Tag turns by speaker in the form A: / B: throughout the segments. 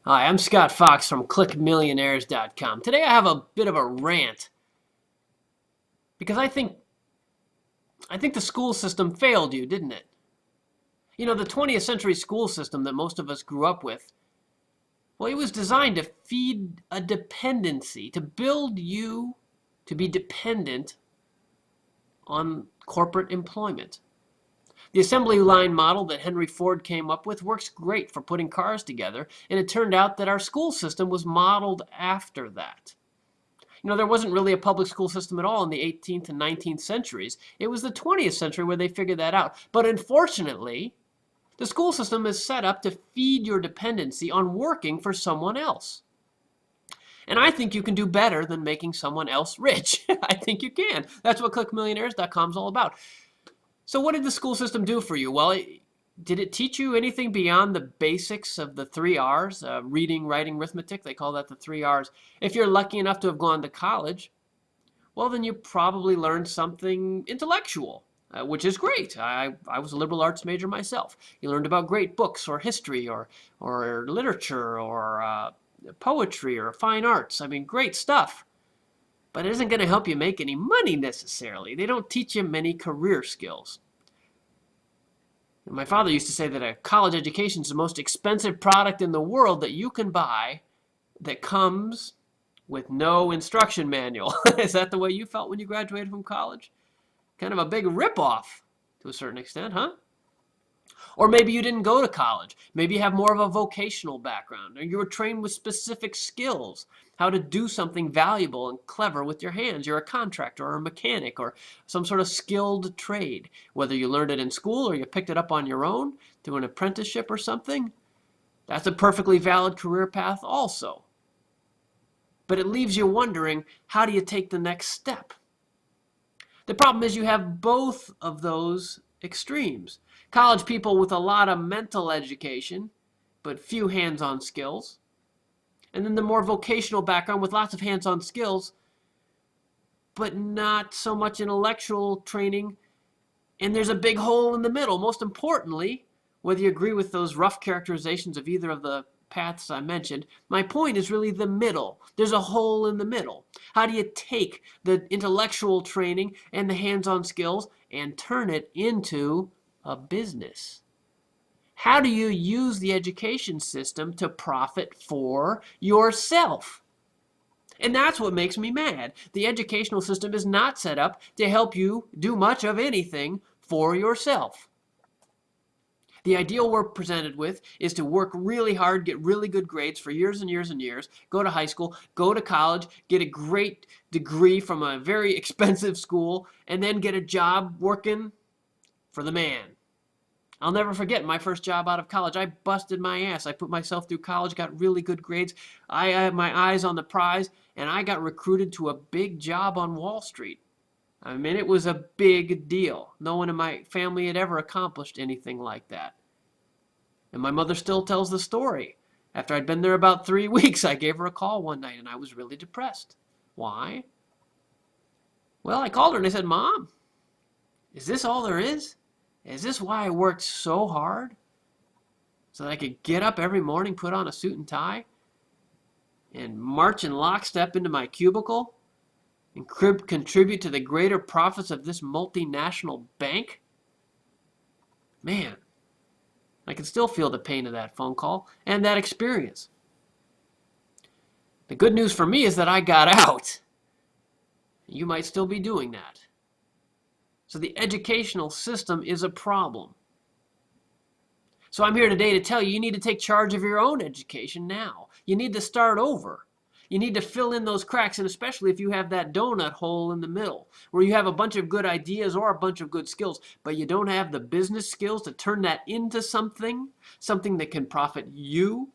A: Hi, I'm Scott Fox from ClickMillionaires.com. Today I have a bit of a rant because I think the school system failed you, didn't it? You know, the 20th century school system that most of us grew up with, well, it was designed to feed a dependency, to build you to be dependent on corporate employment. The assembly line model that Henry Ford came up with works great for putting cars together, and it turned out that our school system was modeled after that. You know, there wasn't really a public school system at all in the 18th and 19th centuries. It was the 20th century where they figured that out. But unfortunately, the school system is set up to feed your dependency on working for someone else. And I think you can do better than making someone else rich. I think you can. That's what ClickMillionaires.com is all about. So what did the school system do for you? Well, did it teach you anything beyond the basics of the 3 R's? Reading, writing, arithmetic, they call that the 3 R's. If you're lucky enough to have gone to college, well, then you probably learned something intellectual, which is great. I was a liberal arts major myself. You learned about great books or history or literature or poetry or fine arts. I mean, great stuff. But it isn't going to help you make any money necessarily. They don't teach you many career skills. My father used to say that a college education is the most expensive product in the world that you can buy that comes with no instruction manual. Is that the way you felt when you graduated from college? Kind of a big ripoff to a certain extent, huh? Or maybe you didn't go to college. Maybe you have more of a vocational background, or you were trained with specific skills, how to do something valuable and clever with your hands. You're a contractor or a mechanic or some sort of skilled trade. Whether you learned it in school or you picked it up on your own through an apprenticeship or something, that's a perfectly valid career path also. But it leaves you wondering, how do you take the next step? The problem is you have both of those extremes. College people with a lot of mental education, but few hands-on skills. And then the more vocational background with lots of hands-on skills, but not so much intellectual training. And there's a big hole in the middle. Most importantly, whether you agree with those rough characterizations of either of the paths I mentioned, my point is really the middle. There's a hole in the middle. How do you take the intellectual training and the hands-on skills and turn it into a business? How do you use the education system to profit for yourself? And that's what makes me mad. The educational system is not set up to help you do much of anything for yourself. The ideal we're presented with is to work really hard, get really good grades for years and years and years, go to high school, go to college, get a great degree from a very expensive school, and then get a job working for the man. I'll never forget my first job out of college. I busted my ass. I put myself through college, got really good grades. I had my eyes on the prize, and I got recruited to a big job on Wall Street. I mean, it was a big deal. No one in my family had ever accomplished anything like that. And my mother still tells the story. After I'd been there about 3 weeks, I gave her a call one night, and I was really depressed. Why? Well, I called her and I said, Mom, is this all there is? Is this why I worked so hard? So that I could get up every morning, put on a suit and tie, and march in lockstep into my cubicle and contribute to the greater profits of this multinational bank? Man, I can still feel the pain of that phone call and that experience. The good news for me is that I got out. You might still be doing that. So the educational system is a problem. So I'm here today to tell you, you need to take charge of your own education now. You need to start over. You need to fill in those cracks, and especially if you have that donut hole in the middle, where you have a bunch of good ideas or a bunch of good skills, but you don't have the business skills to turn that into something that can profit you,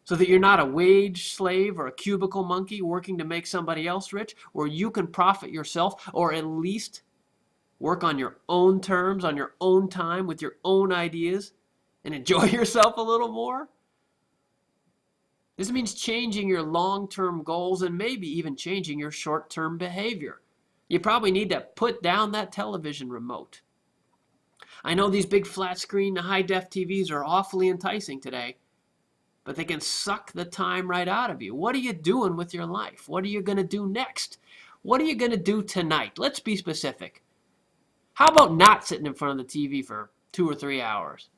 A: so that you're not a wage slave or a cubicle monkey working to make somebody else rich, where you can profit yourself, or at least work on your own terms, on your own time, with your own ideas, and enjoy yourself a little more. This means changing your long-term goals and maybe even changing your short-term behavior. You probably need to put down that television remote. I know these big flat screen, high-def TVs are awfully enticing today, but they can suck the time right out of you. What are you doing with your life? What are you going to do next? What are you going to do tonight? Let's be specific. How about not sitting in front of the TV for 2 or 3 hours?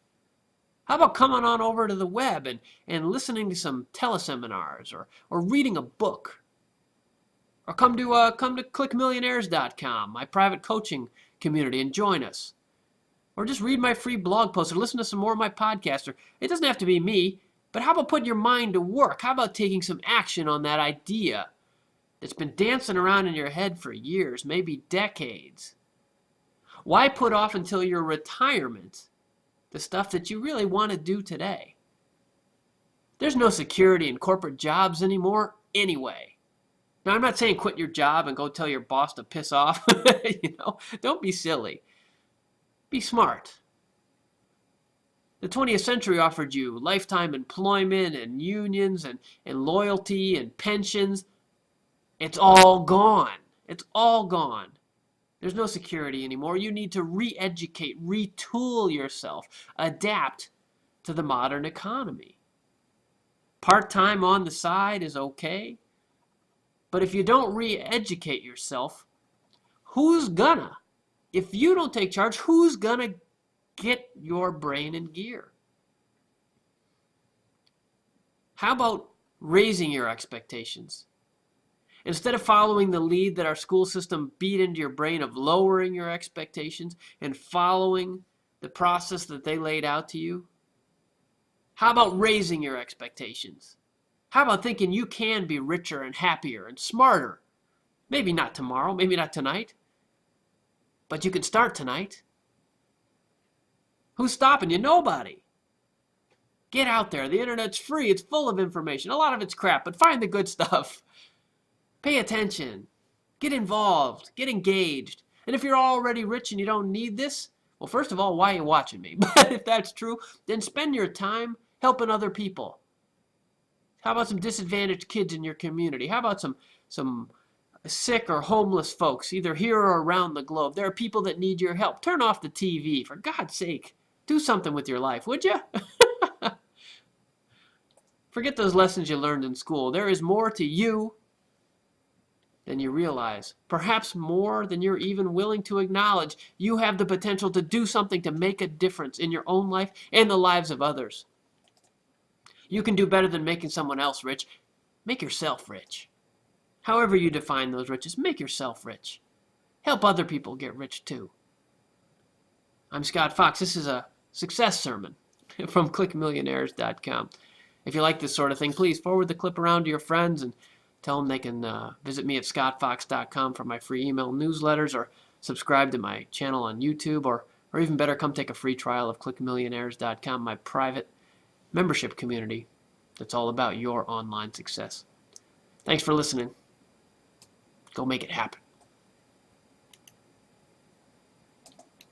A: How about coming on over to the web and listening to some teleseminars or reading a book? Or come to clickmillionaires.com, my private coaching community, and join us. Or just read my free blog post or listen to some more of my podcasts. Or it doesn't have to be me, but how about putting your mind to work? How about taking some action on that idea that's been dancing around in your head for years, maybe decades? Why put off until your retirement the stuff that you really want to do today? There's no security in corporate jobs anymore anyway. Now, I'm not saying quit your job and go tell your boss to piss off. Don't be silly. Be smart. The 20th century offered you lifetime employment and unions and loyalty and pensions. It's all gone. It's all gone. There's no security anymore. You need to re-educate, retool yourself, adapt to the modern economy. Part-time on the side is okay, but if you don't re-educate yourself, who's gonna? If you don't take charge, who's gonna get your brain in gear? How about raising your expectations? Instead of following the lead that our school system beat into your brain of lowering your expectations and following the process that they laid out to you, how about raising your expectations? How about thinking you can be richer and happier and smarter? Maybe not tomorrow, maybe not tonight, but you can start tonight. Who's stopping you? Nobody. Get out there. The internet's free. It's full of information. A lot of it's crap, but find the good stuff. Pay attention. Get involved. Get engaged. And if you're already rich and you don't need this, well, first of all, why are you watching me? But if that's true, then spend your time helping other people. How about some disadvantaged kids in your community? How about some sick or homeless folks, either here or around the globe? There are people that need your help. Turn off the TV, for God's sake. Do something with your life, would you? Forget those lessons you learned in school. There is more to you than you realize. Perhaps more than you're even willing to acknowledge. You have the potential to do something to make a difference in your own life and the lives of others. You can do better than making someone else rich. Make yourself rich. However you define those riches, make yourself rich. Help other people get rich too. I'm Scott Fox. This is a success sermon from clickmillionaires.com. If you like this sort of thing, please forward the clip around to your friends and tell them they can visit me at scottfox.com for my free email newsletters, or subscribe to my channel on YouTube, or even better, come take a free trial of clickmillionaires.com, my private membership community that's all about your online success. Thanks for listening. Go make it happen.